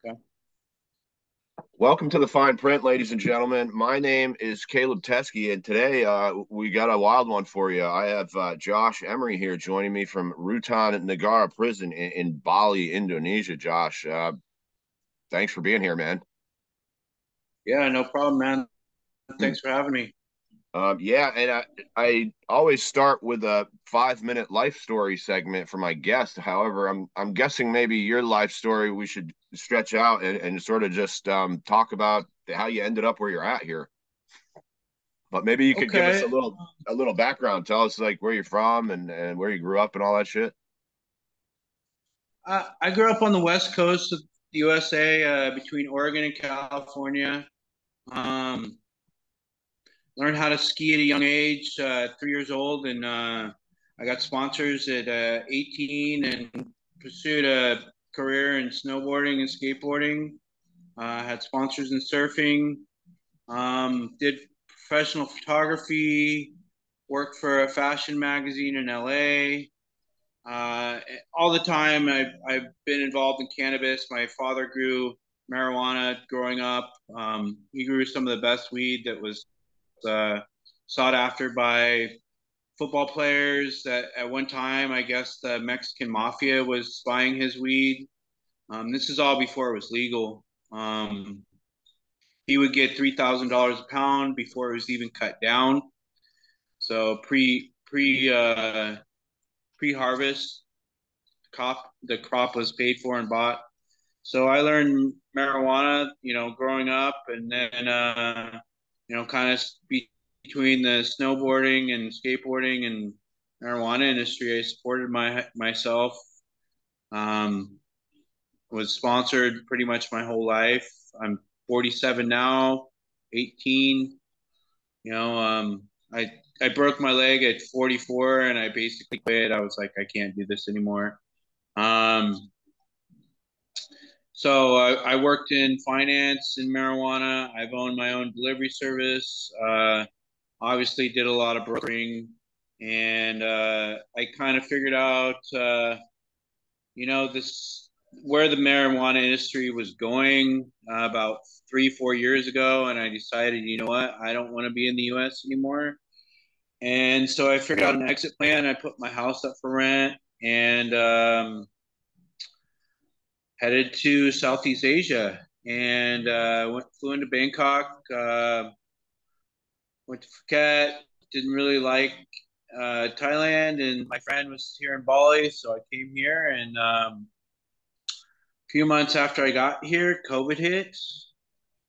Okay. Welcome to the fine print, ladies and gentlemen. My name is Caleb Teskey, and today we got a wild one for you. I have Josh Emery here joining me from Rutan Negara Prison in Bali, Indonesia. Josh, thanks for being here, man. Yeah, no problem, man. Thanks for having me. Yeah, and I always start with a 5 minute life story segment for my guest. However, I'm guessing maybe your life story we should stretch out and sort of just talk about how you ended up where you're at here. But maybe you could give us Okay. a little background. Tell us like where you're from and where you grew up and all that shit. I grew up on the west coast of the USA, between Oregon and California. Um, Learned how to ski at a young age, 3 years old, and I got sponsors at 18 and pursued a career in snowboarding and skateboarding. Had sponsors in surfing. Did professional photography. Worked for a fashion magazine in LA. Uh, all the time, I've been involved in cannabis. My father grew marijuana growing up. He grew some of the best weed that was uh, sought after by football players. At one time, I guess the Mexican mafia was buying his weed. This is all before it was legal. He would get $3,000 a pound before it was even cut down. So pre harvest, the crop was paid for and bought. So I learned marijuana, growing up, and then kind of between the snowboarding and skateboarding and marijuana industry, I supported myself. Um, was sponsored pretty much my whole life. I'm 47 now, 18. You know, I broke my leg at 44, and I basically quit. I was like, I can't do this anymore. Um, So I worked in finance in marijuana. I've owned my own delivery service. Obviously, did a lot of brokering, and I kind of figured out, this where the marijuana industry was going about 3, 4 years ago, and I decided, you know what, I don't want to be in the U.S. anymore, and so I figured out an exit plan. I put my house up for rent, and headed to Southeast Asia and flew into Bangkok. Went to Phuket. Didn't really like Thailand, and my friend was here in Bali, so I came here. And a few months after I got here, COVID hit.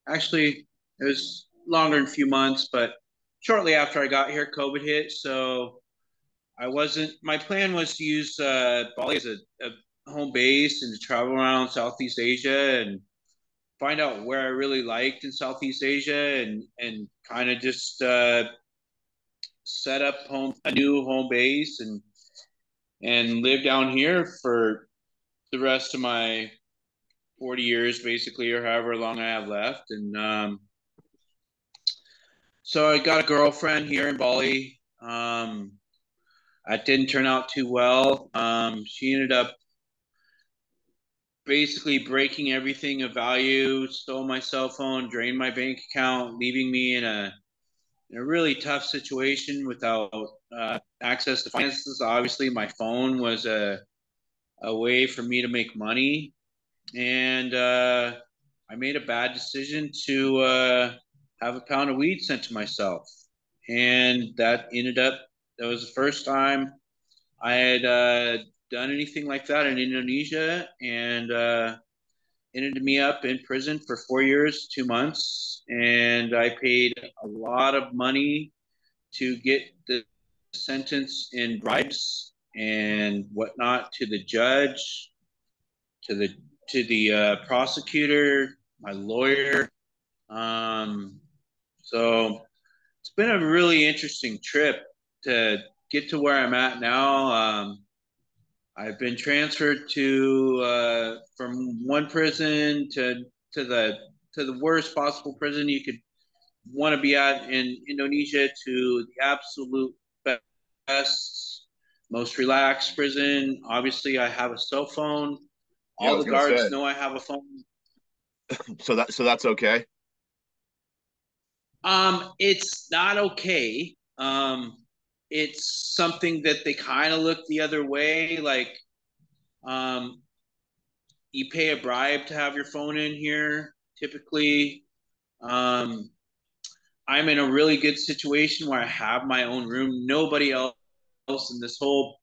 Actually, it was longer than a few months, but shortly after I got here, COVID hit. So I wasn't. My plan was to use Bali as a home base and to travel around Southeast Asia and find out where I really liked in Southeast Asia and kind of just set up a new home base and live down here for the rest of my 40 years basically, or however long I have left. And so I got a girlfriend here in Bali. That didn't turn out too well. She ended up basically breaking everything of value, stole my cell phone, drained my bank account, leaving me in a really tough situation without access to finances. Obviously, my phone was a way for me to make money. And I made a bad decision to have a pound of weed sent to myself. And that was the first time I had done anything like that in Indonesia. And ended me up in prison for 4 years, 2 months. And I paid a lot of money to get the sentence in bribes and whatnot to the judge, to the prosecutor, my lawyer. Um, so it's been a really interesting trip to get to where I'm at now. I've been transferred to from one prison to the to the worst possible prison you could want to be at in Indonesia to the absolute best, most relaxed prison. Obviously, I have a cell phone. Yeah, I All was the gonna say. guards know I have a phone. So that's okay. It's not okay. It's something that they kind of look the other way. Like, um, you pay a bribe to have your phone in here. Typically, um, I'm in a really good situation where I have my own room. Nobody else in this whole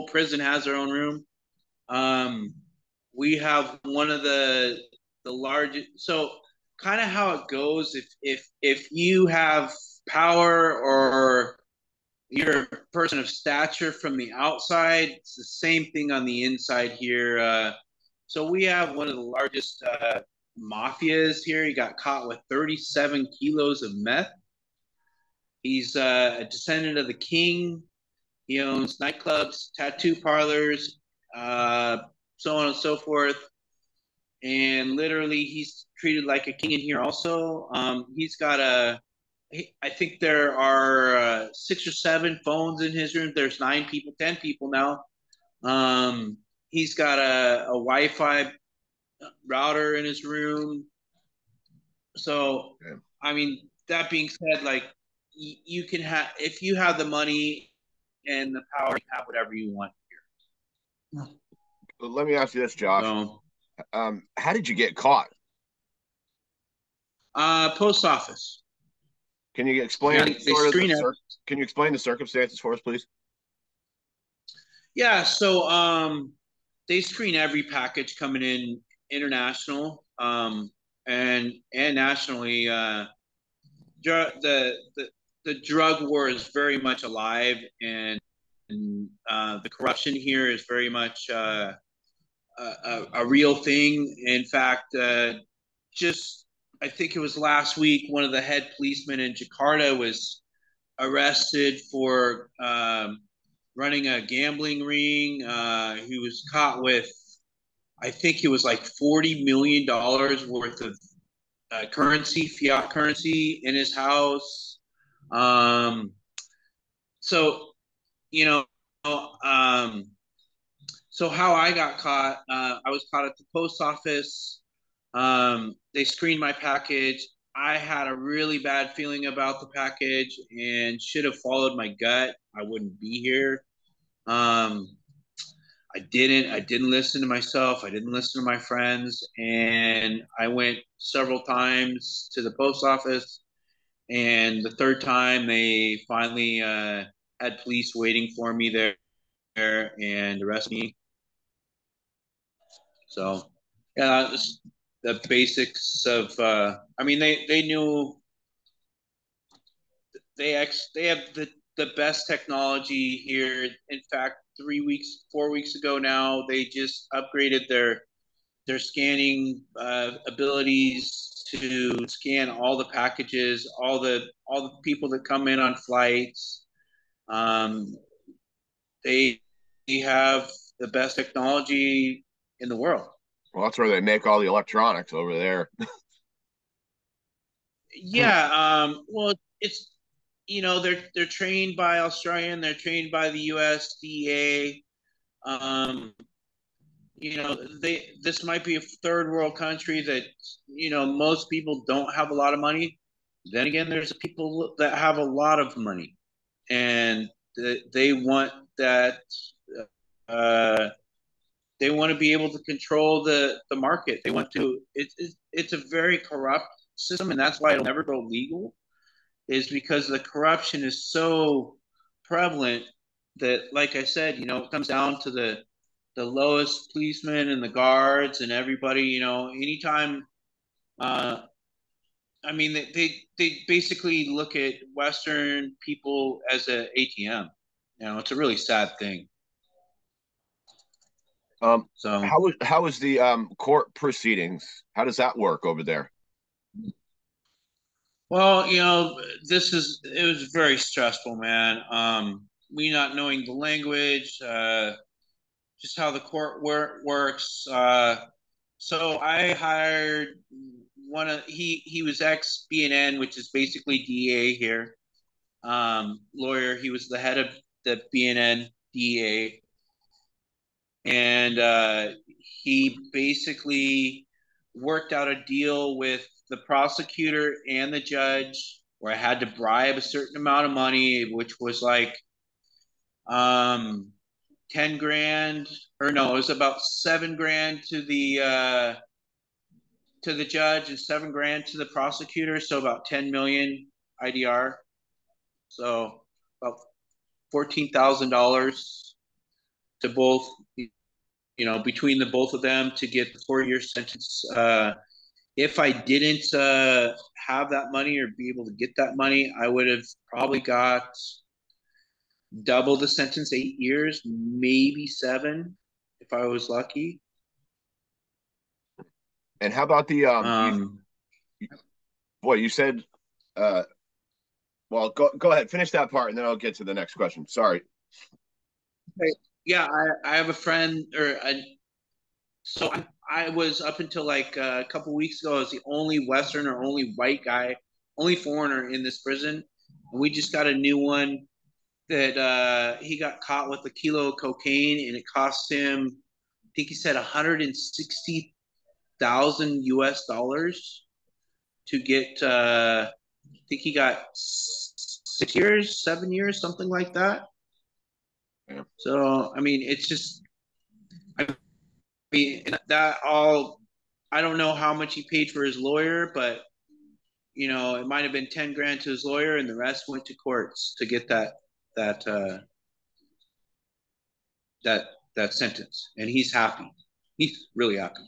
prison has their own room. Um, we have one of the largest. So kind of how it goes. If you have power or you're a person of stature from the outside, it's the same thing on the inside here. So we have one of the largest mafias here. He got caught with 37 kilos of meth. He's a descendant of the king. He owns nightclubs, tattoo parlors, uh, so on and so forth. And literally, he's treated like a king in here. Also, he's got I think there are 6 or 7 phones in his room. There's 9 people, 10 people now. He's got a Wi-Fi router in his room. So, Okay. I mean, that being said, like you can have if you have the money and the power, you have whatever you want here. Let me ask you this, Josh. So, How did you get caught? post office. Can you explain They sort of screen it. can you explain the circumstances for us, please? Yeah, so they screen every package coming in international and nationally. The drug war is very much alive, and the corruption here is very much a real thing. In fact, just I think it was last week, one of the head policemen in Jakarta was arrested for running a gambling ring. He was caught with, I think it was like $40 million worth of currency, fiat currency, in his house. Um, so you know, um, so how I got caught, I was caught at the post office. They screened my package. I had a really bad feeling about the package and should have followed my gut. I wouldn't be here. Um, I didn't. I didn't listen to myself. I didn't listen to my friends, and I went several times to the post office. And the third time, they finally had police waiting for me there and arrested me. So, yeah, the basics of. I mean, they knew they have the best technology here. In fact, 3 weeks, 4 weeks ago now, they just upgraded their scanning abilities to scan all the packages, all the people that come in on flights. Um, they have the best technology in the world. Well, that's where they make all the electronics over there. Yeah. Well, it's they're trained by Australian, they're trained by the USDA. They this might be a third world country that most people don't have a lot of money. Then again, there's people that have a lot of money, and they want that. Uh, they want to be able to control the market. They want to. It's a very corrupt system, and that's why it'll never go legal. Is because the corruption is so prevalent that, like I said, it comes down to the lowest policemen and the guards and everybody. Anytime. I mean, they basically look at Western people as a ATM. It's a really sad thing. Um, So, how was the court proceedings? How does that work over there? well, it was very stressful, man. Me not knowing the language, just how the works. So I hired he was ex BNN, which is basically DA here, lawyer. He was the head of the BNN DA, and he basically worked out a deal with the prosecutor and the judge where I had to bribe a certain amount of money, which was like 10 grand, or no, it was about 7 grand to the judge and 7 grand to the prosecutor, so about 10 million IDR. So about $14,000 to both, between the both of them to get the 4-year sentence. If I didn't have that money or be able to get that money, I would have probably got double the sentence, 8 years, maybe 7, if I was lucky. And how about the you said well, go ahead, finish that part, and then I'll get to the next question. Sorry. Yeah, I have a friend, so I was up until like a couple weeks ago, I was the only Western or only white guy, only foreigner in this prison. And we just got a new one that he got caught with a kilo of cocaine, and it cost him, I think he said, 160,000 US dollars to get. I think he got 6 years, 7 years, something like that. Yeah. So I mean, it's just, I mean, that all. I don't know how much he paid for his lawyer, but it might have been 10 grand to his lawyer, and the rest went to courts to get that that that sentence, and he's happy. He's really happy.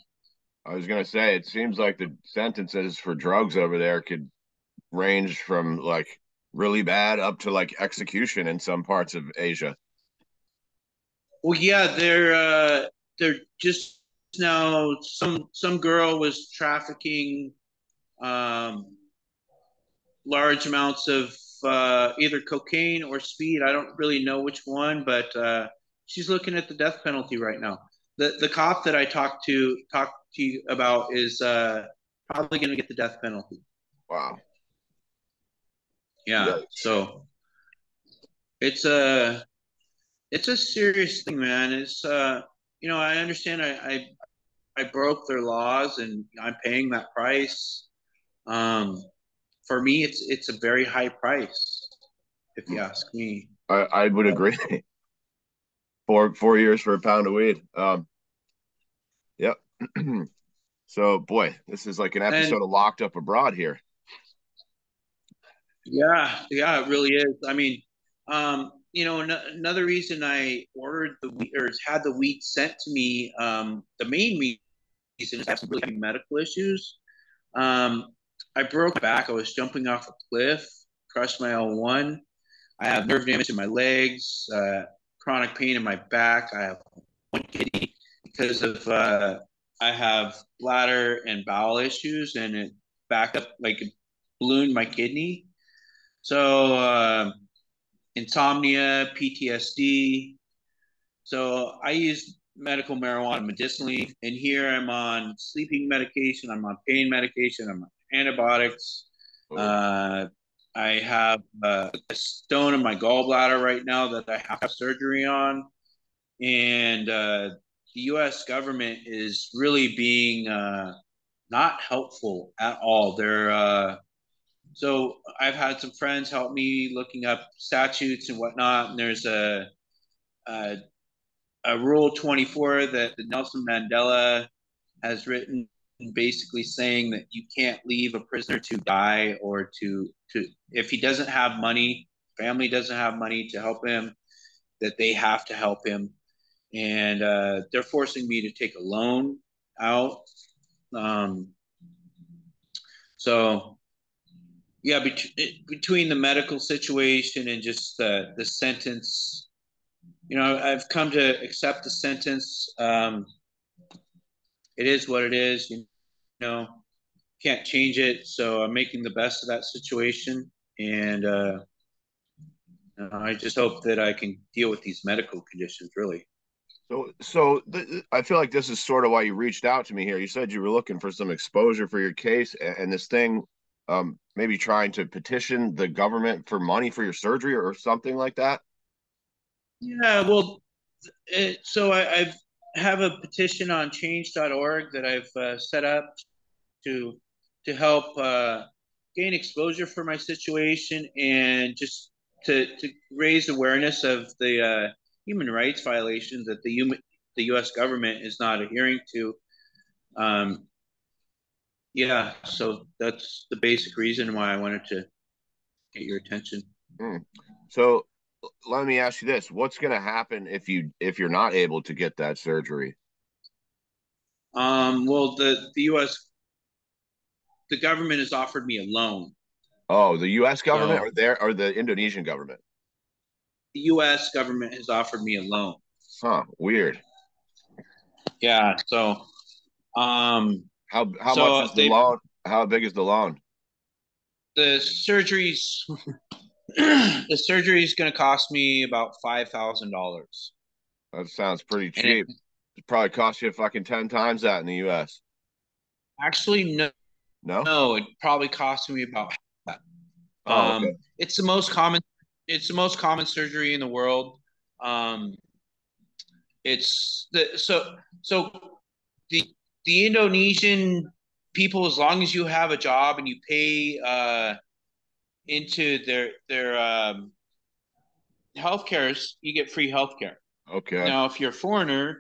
I was gonna say, it seems like the sentences for drugs over there could range from like really bad up to like execution in some parts of Asia. Well, yeah, they're just now, some girl was trafficking um, large amounts of either cocaine or speed. I don't really know which one, but she's looking at the death penalty right now. The cop that I talked to you about is probably going to get the death penalty. Wow. Yeah. Yeah. So it's a serious thing, man. It's I understand I broke their laws and I'm paying that price. Um, for me, it's a very high price, if you ask me. I would agree. 4 years for a pound of weed. Yep. So, boy, this is like an And episode of Locked Up Abroad here. yeah, it really is. I mean, another reason I ordered the weed or had the weed sent to me, the main reason is I have some really heavy medical issues. Um, I broke my back. I was jumping off a cliff, crushed my L1. I have nerve damage in my legs, chronic pain in my back. I have one kidney because of I have bladder and bowel issues, and it backed up, like it ballooned my kidney. So insomnia, PTSD. So I use medical marijuana medicinally, and here I'm on sleeping medication. I'm on pain medication. I'm on antibiotics. Oh, Uh, I have a stone in my gallbladder right now that I have surgery on, and the U.S. government is really being not helpful at all. So I've had some friends help me looking up statutes and whatnot, and there's a, a Rule 24 that Nelson Mandela has written, basically saying that you can't leave a prisoner to die, or to if he doesn't have money, family doesn't have money to help him, that they have to help him, and they're forcing me to take a loan out. Um, so yeah, between the medical situation and just the sentence, I've come to accept the sentence. It is what it is. Know, can't change it. So I'm making the best of that situation, and I just hope that I can deal with these medical conditions. Really. I feel like this is sort of why you reached out to me here. You said you were looking for some exposure for your case, and this thing, maybe trying to petition the government for money for your surgery or something like that. Yeah. Well, so I've have a petition on change.org that I've set up. to help gain exposure for my situation and just to raise awareness of the human rights violations that the U.S. government is not adhering to. Yeah, so that's the basic reason why I wanted to get your attention. So let me ask you this: what's going to happen if you're not able to get that surgery? Well, the U.S. the government has offered me a loan. Oh, the U.S. government So or the Indonesian government? the U.S. government has offered me a loan. Huh, weird. Yeah. So How much so is the they loan? How big is the loan? the surgeries the surgery is going to cost me about $5,000, That sounds pretty and it cheap. It probably cost you fucking 10 times that in the US. actually No? no, it probably cost me about that. Oh, okay. It's the most common. It's the most common surgery in the world. Um, it's the so the the Indonesian people, as long as you have a job and you pay into their health cares, you get free health care. Okay. Now, if you're a foreigner, it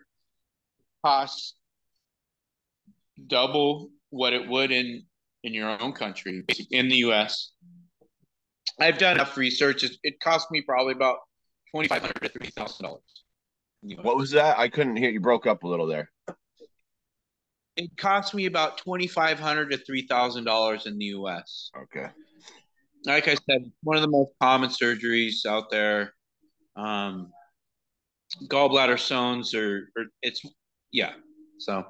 costs double what it would in your own country, in the U.S. I've done enough research. It cost me probably about $2,500 to $3,000 in the What was U.S. that? I couldn't hear you, broke up a little there. It cost me about $2,500 to $3,000 in the U.S. Okay. Like I said, one of the most common surgeries out there. Um, Gallbladder stones, or it's yeah. So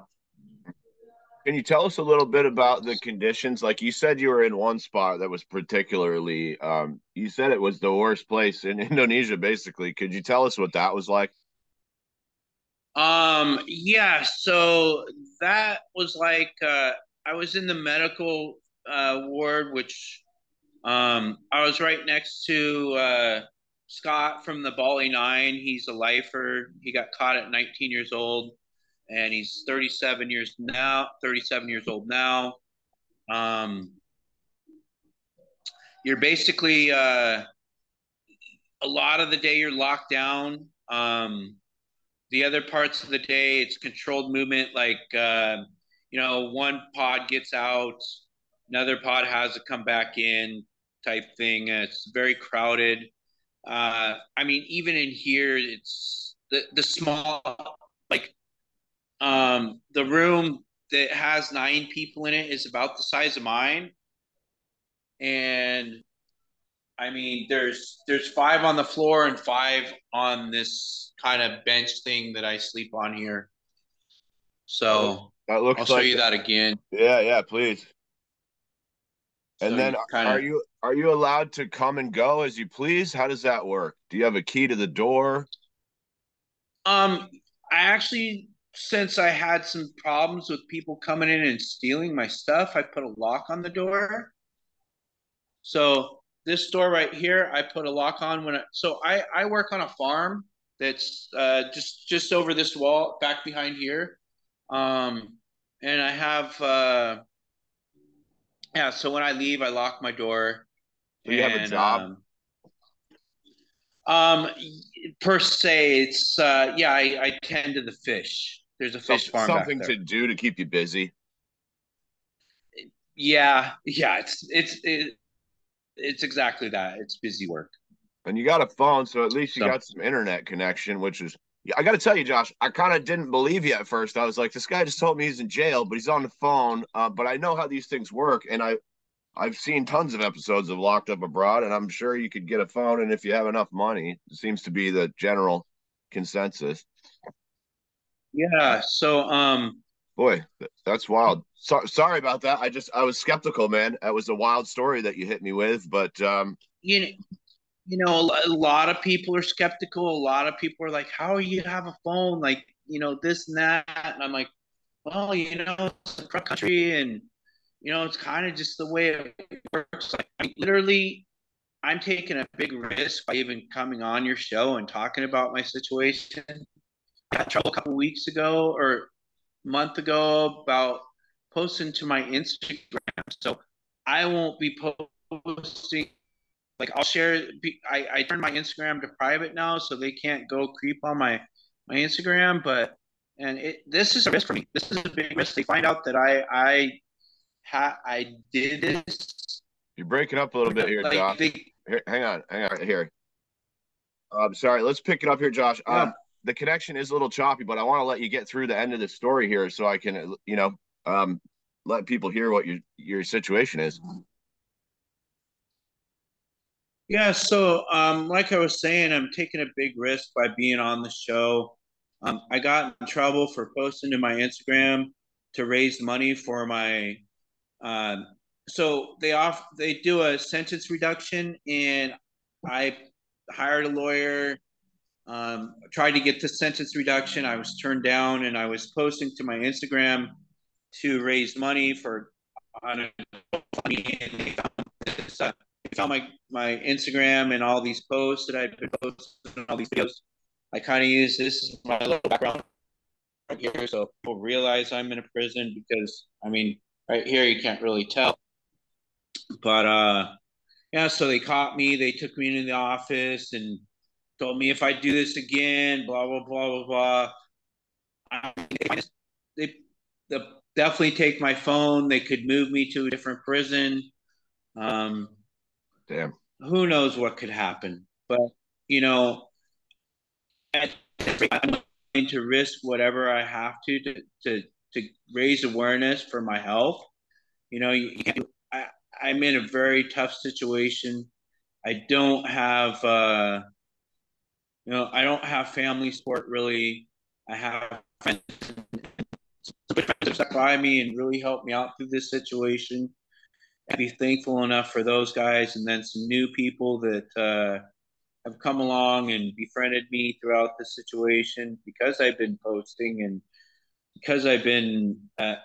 Can you tell us a little bit about the conditions? Like you said, you were in one spot that was particularly, you said it was the worst place in Indonesia, basically. Could you tell us what that was like? yeah, so that was like I was in the medical ward, which I was right next to Scott from the Bali Nine. He's a lifer. He got caught at 19 years old, and he's 37 years old now. Um, you're basically a lot of the day you're locked down. The other parts of the day, it's controlled movement. Like one pod gets out, another pod has to come back in, type thing. It's very crowded. I mean, even in here, it's the small, like the room that has 9 people in it is about the size of mine, and I mean, there's 5 on the floor and 5 on this kind of bench thing that I sleep on here. So That I'll looks show like, you that again. yeah, yeah, please. So And you then kind are of you allowed to come and go as you please? How does that work? Do you have a key to the door? um I actually, since I had some problems with people coming in and stealing my stuff, I put a lock on the door. So this door right here, I put a lock on I work on a farm that's just over this wall back behind here. Um and I have yeah, so when I leave I lock my door. So you have a And job? um per se, it's yeah, I tend to the fish. There's a fish farm back Something to there. do to keep you busy. Yeah, it's exactly that. It's busy work. And you got a phone, so at least you So got some internet connection, which is, I got to tell you, Josh, I kind of didn't believe you at first. I was like, this guy just told me he's in jail, but he's on the phone. But I know how these things work, and I've seen tons of episodes of Locked Up Abroad, and I'm sure you could get a phone, and if you have enough money, it seems to be the general consensus. yeah, so Boy, that's wild. Sorry about that. I was skeptical, man. That was a wild story that you hit me with, but you know, a lot of people are skeptical. A lot of people are like, "How you have a phone?" Like, this and that. And I'm like, "Well, it's a front country, and it's kind of just the way it works." Like, I mean, literally, I'm taking a big risk by even coming on your show and talking about my situation. I got in trouble a couple weeks ago or a month ago about posting to my Instagram. So I won't be posting. Like I'll share. I turned my Instagram to private now, so they can't go creep on my Instagram. But this is a risk for me. This is a big risk. They find out that I did this. You're breaking up a little bit here, Like Josh. Hang on right here. Sorry, let's pick it up here, Josh. yeah. The connection is a little choppy, but I want to let you get through the end of the story here so I can, let people hear what your situation is. Yeah, so like I was saying, I'm taking a big risk by being on the show. I got in trouble for posting to my Instagram to raise money for my. Uh, so they do a sentence reduction, and I hired a lawyer. Tried to get the sentence reduction. I was turned down, and I was posting to my Instagram to raise money for on a money, and they found my Instagram and all these posts that I've been posting, all these videos. I kind of use this as my little background right here, so people realize I'm in a prison because I mean, right here you can't really tell, but yeah. So they caught me. They took me into the office and told me if I do this again, blah blah blah blah blah. They, they definitely take my phone. They could move me to a different prison. Um, Damn. who knows what could happen? But you know, I'm going to risk whatever I have to raise awareness for my health. You know, I'm in a very tough situation. I don't have, I don't have family support really. I have friends that stuck by me and really helped me out through this situation. I'd be thankful enough for those guys, and then some new people that have come along and befriended me throughout the situation because I've been posting and because I've been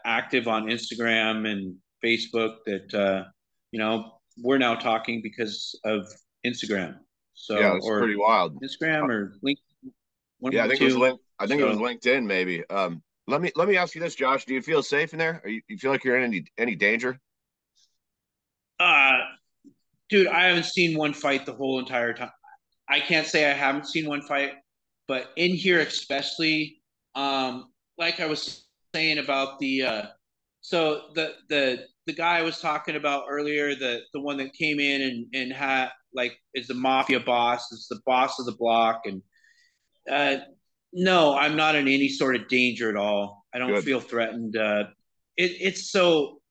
active on Instagram and Facebook. That we're now talking because of Instagram. Yeah, So that's or pretty wild. Instagram or link one Yeah, of I the think it was two. I think it was LinkedIn maybe. Let me ask you this, Josh. Do you feel safe in there? You feel like you're in any danger? Uh, dude, I haven't seen one fight the whole entire time. I can't say I haven't seen one fight, but in here especially, like I was saying about so the guy I was talking about earlier, the one that came in and had like is the mafia boss, is the boss of the block, and uh, no, I'm not in any sort of danger at all. I don't Good. feel threatened. It's so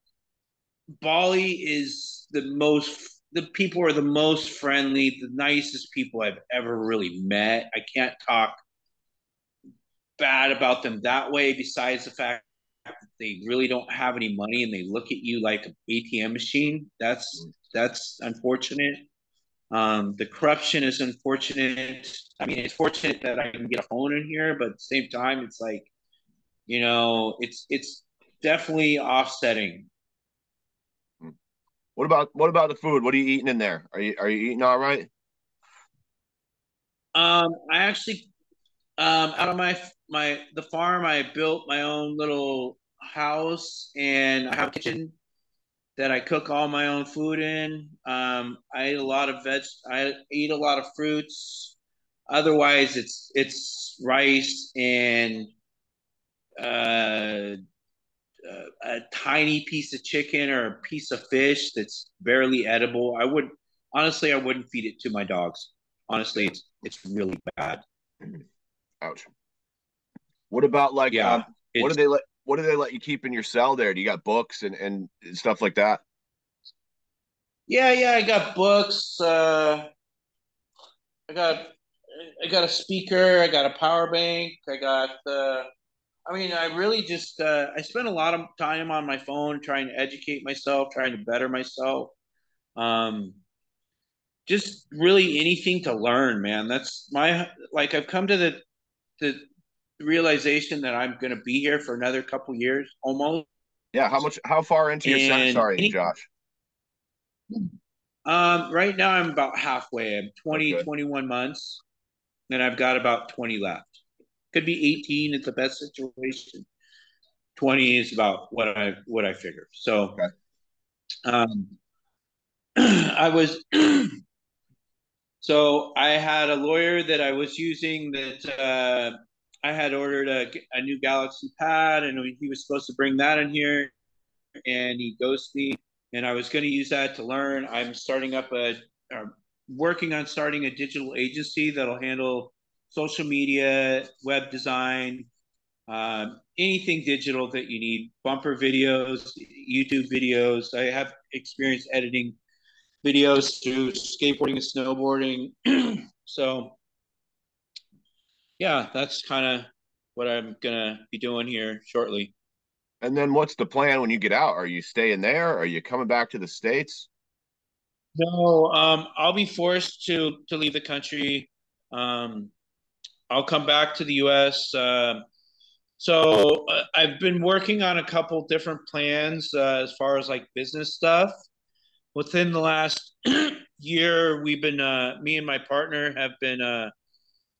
Bali is the people are the most friendly, the nicest people I've ever really met. I can't talk bad about them that way, besides the fact that they really don't have any money and they look at you like an ATM machine. That's unfortunate. The corruption is unfortunate. I mean, it's fortunate that I can get a phone in here, but at the same time, it's like, it's definitely offsetting. What about the food? What are you eating in there? Are you eating all right? I actually out of my the farm, I built my own little house, and I have a kitchen that I cook all my own food in. I eat a lot of veg. I eat a lot of fruits. Otherwise, it's rice and uh, a tiny piece of chicken or a piece of fish that's barely edible. I wouldn't feed it to my dogs. Honestly, it's really bad. Ouch. What about like Yeah, it's what do they let you keep in your cell there? Do you got books and stuff like that? yeah. I got books. I got I got a speaker. I got a power bank. I got. I mean, I really just I spend a lot of time on my phone trying to educate myself, trying to better myself. Um, just really anything to learn, man. That's my like. I've come to the realization that I'm going to be here for another couple years almost. Yeah, how far into your sentence? And Sorry, Josh. right now I'm about halfway. I'm 20, Okay. 21 months, and I've got about 20 left. Could be 18 at the best situation. 20 is about what I figure. So Okay. um, I was so I had a lawyer that I was using that I had ordered a new Galaxy Pad, and he was supposed to bring that in here, and he ghosted me. And I was going to use that to learn. I'm starting up working on starting a digital agency that'll handle social media, web design, anything digital that you need, bumper videos, YouTube videos. I have experience editing videos through skateboarding and snowboarding. So yeah, that's kind of what I'm gonna be doing here shortly. And then what's the plan when you get out? Are you staying there? Are you coming back to the States? No, I'll be forced to leave the country. Um, I'll come back to the U.S. I've been working on a couple different plans as far as like business stuff. Within the last year, we've been me and my partner have been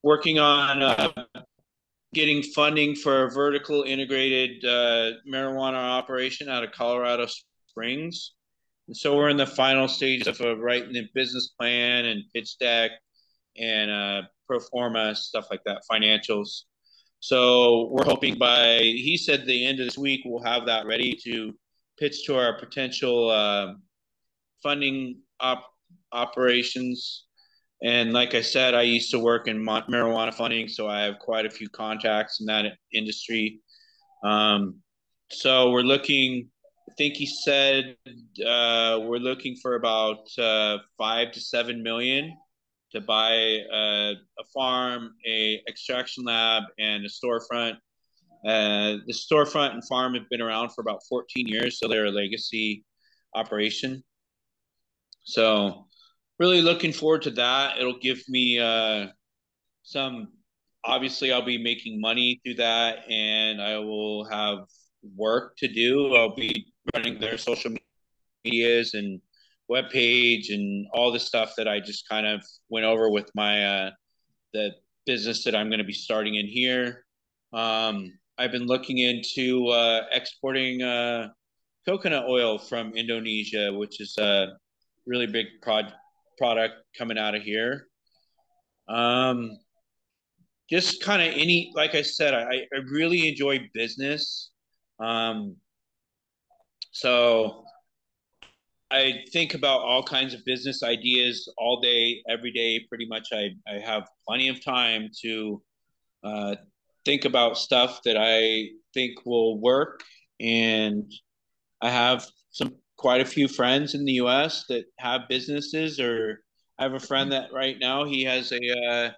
working on getting funding for a vertical integrated marijuana operation out of Colorado Springs. And so we're in the final stages of writing the business plan and pitch deck and pro forma stuff like that, financials. So we're hoping by he said the end of this week we'll have that ready to pitch to our potential funding operations. And like I said, I used to work in marijuana funding, so I have quite a few contacts in that industry. Um, so we're looking. I think he said we're looking for about 5 to 7 million to buy a farm, a extraction lab, and a storefront. The storefront and farm have been around for about 14 years, so they're a legacy operation. So really looking forward to that. It'll give me some. Obviously, I'll be making money through that, and I will have work to do. I'll be running their social medias and web page and all the stuff that I just kind of went over with my the business that I'm going to be starting in here. I've been looking into exporting coconut oil from Indonesia, which is a really big product coming out of here. Um, just kind of any, like I said, I really enjoy business. Um, so I think about all kinds of business ideas all day, every day. Pretty much, I have plenty of time to uh, think about stuff that I think will work. And I have some quite a few friends in the U.S. that have businesses, or I have a friend that right now he has a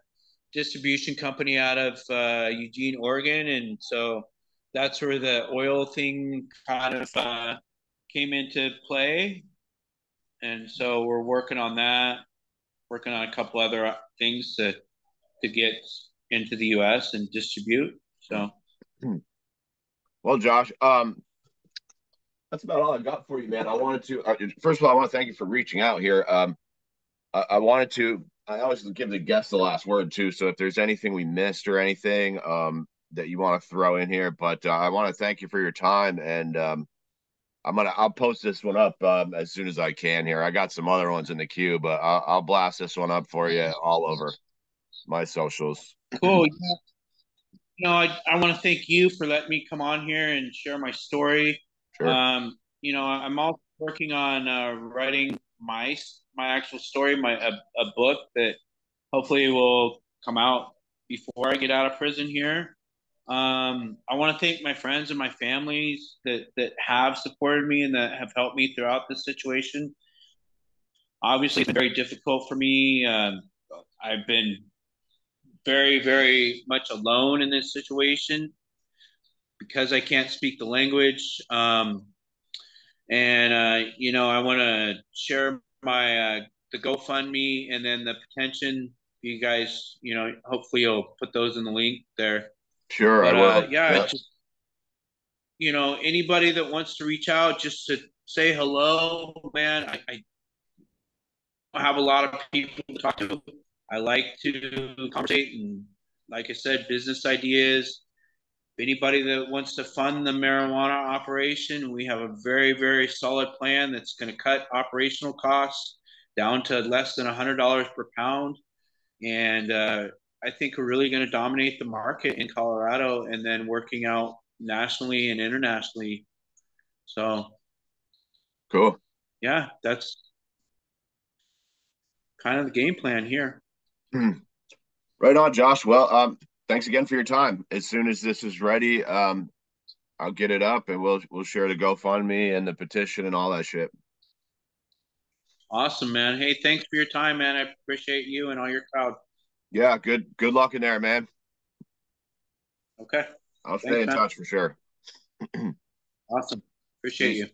distribution company out of Eugene, Oregon, and so that's where the oil thing kind of came into play. And so we're working on that, working on a couple other things to get into the U.S. and distribute. So, Well, Josh, that's about all I got for you, man. I wanted to first of all, I want to thank you for reaching out here. I wanted to. I always give the guests the last word too. So if there's anything we missed or anything that you want to throw in here, but I want to thank you for your time, and I'll post this one up as soon as I can here. I got some other ones in the queue, but I'll blast this one up for you all over my socials. cool. I want to thank you for letting me come on here and share my story. Sure. I'm also working on writing my actual story, a book that hopefully will come out before I get out of prison here. I want to thank my friends and my families that have supported me and that have helped me throughout this situation. Obviously, it's been very difficult for me. I've been very, very much alone in this situation because I can't speak the language. I want to share my the GoFundMe and then the pension. You guys, hopefully you'll put those in the link there. Sure, I But will. yeah, Yeah. just anybody that wants to reach out, just to say hello, man. I have a lot of people to talk to. I like to conversate and, like I said, business ideas. anybody that wants to fund the marijuana operation, we have a very, very solid plan that's going to cut operational costs down to less than $100 per pound. And I think we're really going to dominate the market in Colorado and then working out nationally and internationally. So, Cool. yeah, that's kind of the game plan here. Right on, Josh. Well, thanks again for your time. As soon as this is ready, I'll get it up and we'll share the GoFundMe and the petition and all that shit. Awesome, man. Hey, thanks for your time, man. I appreciate you and all your crowd. Yeah, good luck in there, man. Okay. I'll stay Thanks, in man. touch for sure. Awesome. Appreciate Peace. you.